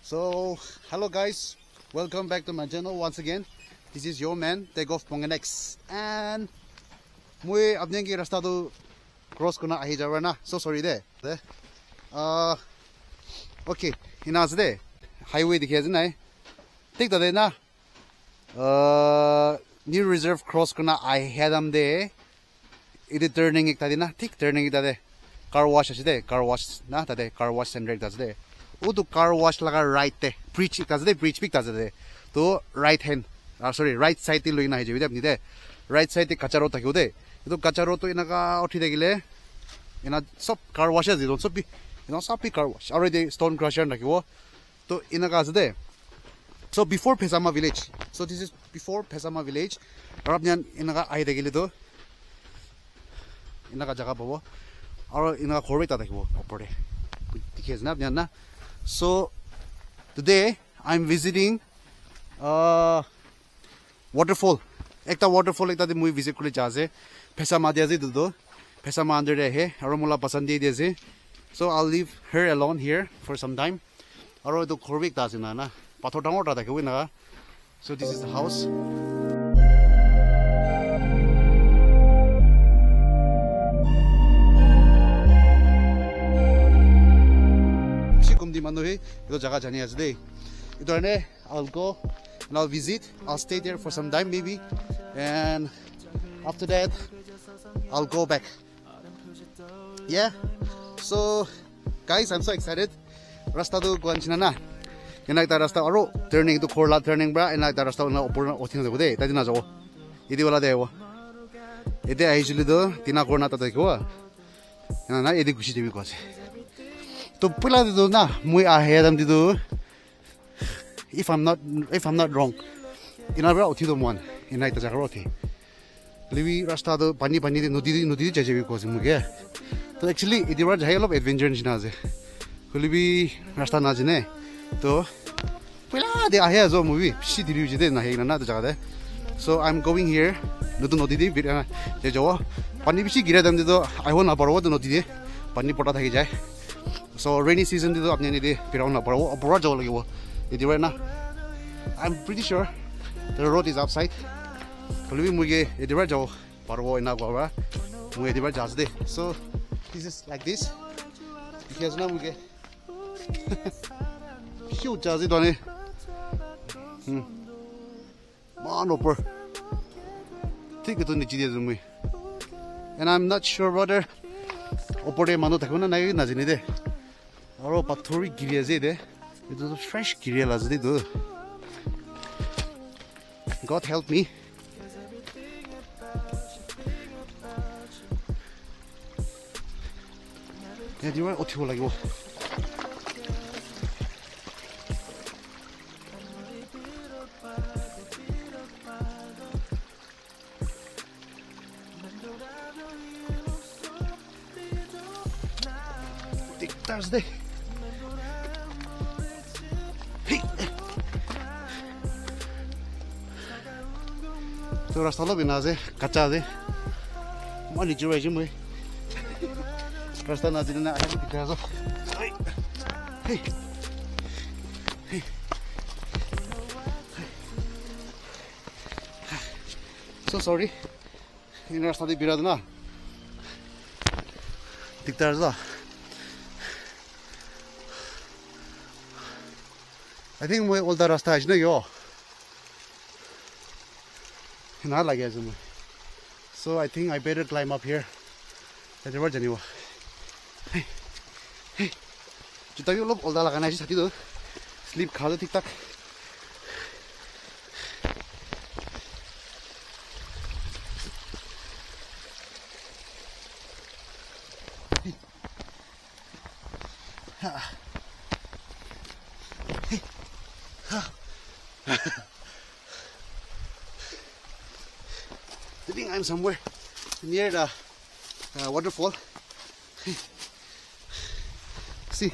So, hello guys, welcome back to my channel once again. This is your man, Takeoff Pongenex, and mui apne ki rasta to cross kona ahi jawa na. So sorry de. Okay, inas de highway dikhe ase nai. Tik da de na. New reserve cross kona ahi hadam de. Idi turning ekta de na. Tik turning ekta de. Car wash ase de. Car wash na ta de. Car wash center ekta ase de. To car wash laga right te preach ikazade preach pick tazade to right hand sorry right side te loina heje bidap ni de right side te kacharo takyo de to kacharo to inaga othi degile ina sob car wash ase don sob sob car wash already stone crusher nakiwo to inaga ase. So before PHESAMA village, so this is before PHESAMA village arabnyan inaga ai degile to inaga jaga pabo aro inaga khorbe ta takiwo opore dikhes na apnyan na. So today I'm visiting waterfall. Ekta waterfall ekta de mui visit kule jaase. PHESAMA dia je do. PHESAMA under de he. Aro mula pasand dia je. So I'll leave her alone here for some time. Aro to khorbe ekta ase na na. Pathor dangor ta thake na. So this is the house. I'll go and I'll visit. I'll stay there for some time maybe, and after that I'll go back. Yeah. So guys, I'm so excited. Rasta to guanchina na. Enak ta rasta aro turning to Korla turning bra enak ta rasta na opor na othing de bude. Tadi na jawo. Idi wala de wo. Ede actually do tina korna ta de ko. Na edi kushi de ko ase. To pula de do na mui ahead am de do. If I'm not wrong, in our route to one in night as a roti. Livi Rastado, Pani Pani, Nudi Jaji because Muge. So actually, it was a hell of adventure in Naze. Livi Rastanazine. So, well, the Ahazo movie, she did use it in another Jade. So I'm going here, Nudi, Jajo, Panibishi Gira than the I want to borrow the Nodi, Pani Pota Hijai. So rainy season did up nearly Pirona Brojo. I'm pretty sure the road is outside. So this is like this. Because now we get huge jazzy done. Take it to the and I'm not sure whether Opore Mano Takuna Nazine or Patori Giriazede. It was a fresh kiriel as they do. God help me. Yeah, you are Otio like you. Thursday. So rasta lo binaze kacha de mani jiwa jimwe rasta na dina ahi dikazo hey hey so sorry in rasta de biradna diktarza. I think we all the rasta is no yo. Not like as so I think I better climb up here. Hey, hey. Kita you look all the lagana is hati sleep khalo tik tak. I think I'm somewhere near the waterfall. See,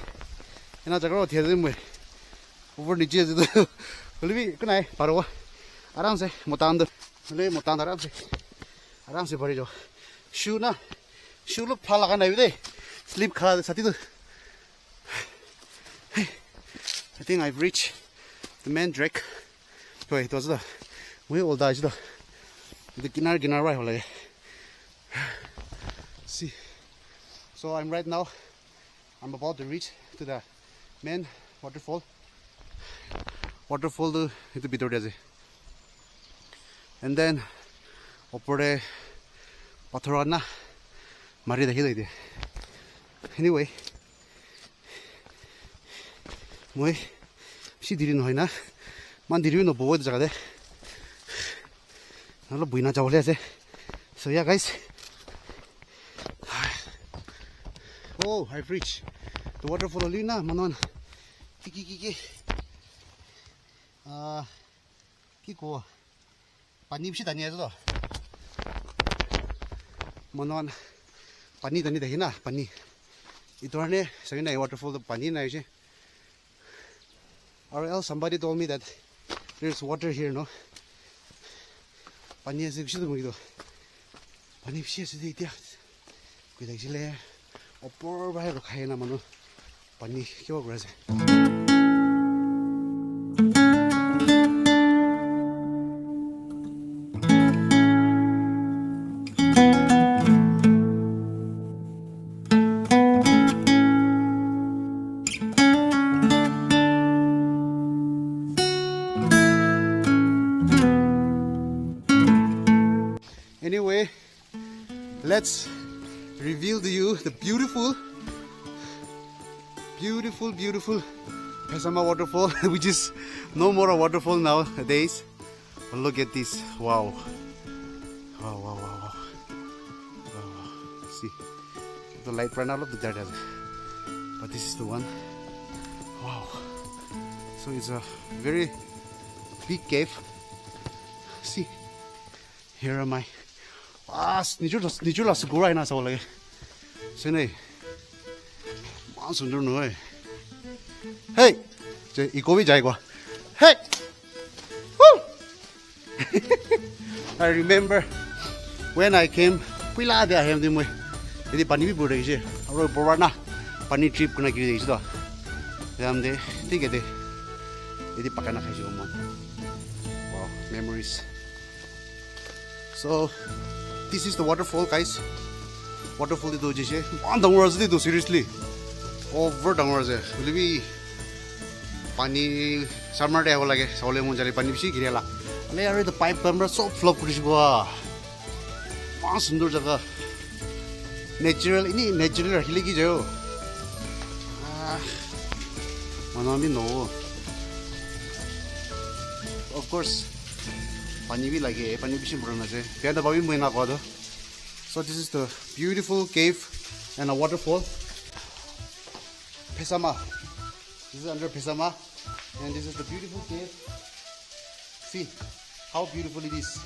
and I go to the over the cheese. Good night, Paro. Aram se, Motando, Motanda, Aram se, Parijo. shoe na shoe look phala ka na ide sleep khala sati to I think I've reached the main track. Wait, it was the we all died the kinar right hole. See, so I'm about to reach to the main waterfall to itu bitor dia je, and then opore pathor na mari dekhi dei. Anyway, moi si diri no hoina man diri no bobo jaga de nalo buina jawle ase. So yeah guys, oh I've reached the waterfall lina manon ki ko pani bisi tani ajo manon pani tani dekhi na pani itorne sagina waterfall the pani na ise. Or else somebody told me that there's water here, no? Pani ase bisi to mugido pani bisi ase de itia koi daisile opor bahai rokhai na manu pani kyo grase. Anyway, let's reveal to you the beautiful PHESAMA waterfall, which is no more a waterfall nowadays. But look at this! Wow! See, the light ran out of the dirt, but this is the one. Wow! So it's a very big cave. See, here am I. निचुला से गोरा है ना सब लगे सुने मां सुंदर no है हे जे इको भी जाएगा हे I remember when I came pila de ahem de moi यदि पानी भी बुड़ रही है और बोरा ना पानी ट्रिप करना की रही है तो हम दे ठीक है दे यदि पकाना खाई जो मन wow memories. So this is the waterfall, guys. Waterfall itu je, one downwards itu seriously, over downwards je. Lebih pani summer day aku lagi, soalnya mau cari pani bisi kiri lah. Ale ada pipe camera so flop kuris gua, wah sundur jaga. Natural ini natural lagi je. Mana ni no. Of course. Pani भी लगे pani भी simple ना से क्या दबा भी मुझे ना कहा दो. So this is the beautiful cave and a waterfall. PHESAMA. This is under PHESAMA, and this is the beautiful cave. See how beautiful it is.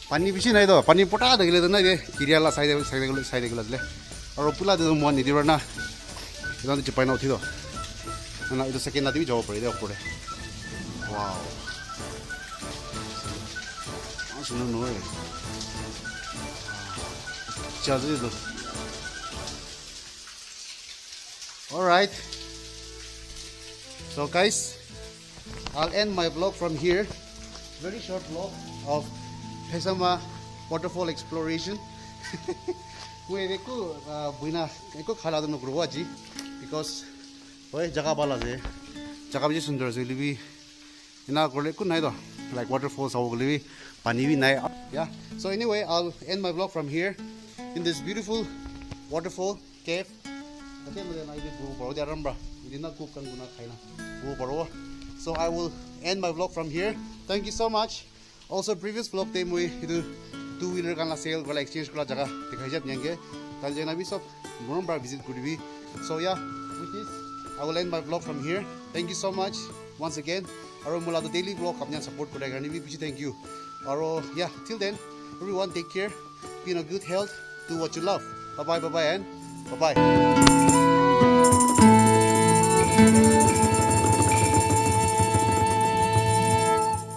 Pani भी नहीं दो pani पोटा देखले तो ना ये किरियाला साइड ले और पुला दे तो मन नहीं दिया ना इधर तो चिपाई ना उठी दो ना इधर सेकेंड नाती भी जाओ पड़े ऊपर. Wow. No way. Alright. So guys, I'll end my vlog from here. Very short vlog of PHESAMA waterfall exploration. Because jaga bala je. Jaga bhi sundar je libi. Ina korle ku nai do. Like waterfalls how libi. Pani bhi nai. Yeah. So anyway, I'll end my vlog from here in this beautiful waterfall cave. So I will end my vlog from here. Thank you so much. Also previous vlog time we do two-wheeler kana sale wala exchange kula jaga dikhai jab nyenge tal jena bhi sob number visit kuribi. So yeah, with this I will end my vlog from here. Thank you so much once again. Aro mula the daily vlog apnya support kore garni bhi thank you. Aro yeah, till then everyone take care, be in a good health, do what you love. Bye bye and bye bye.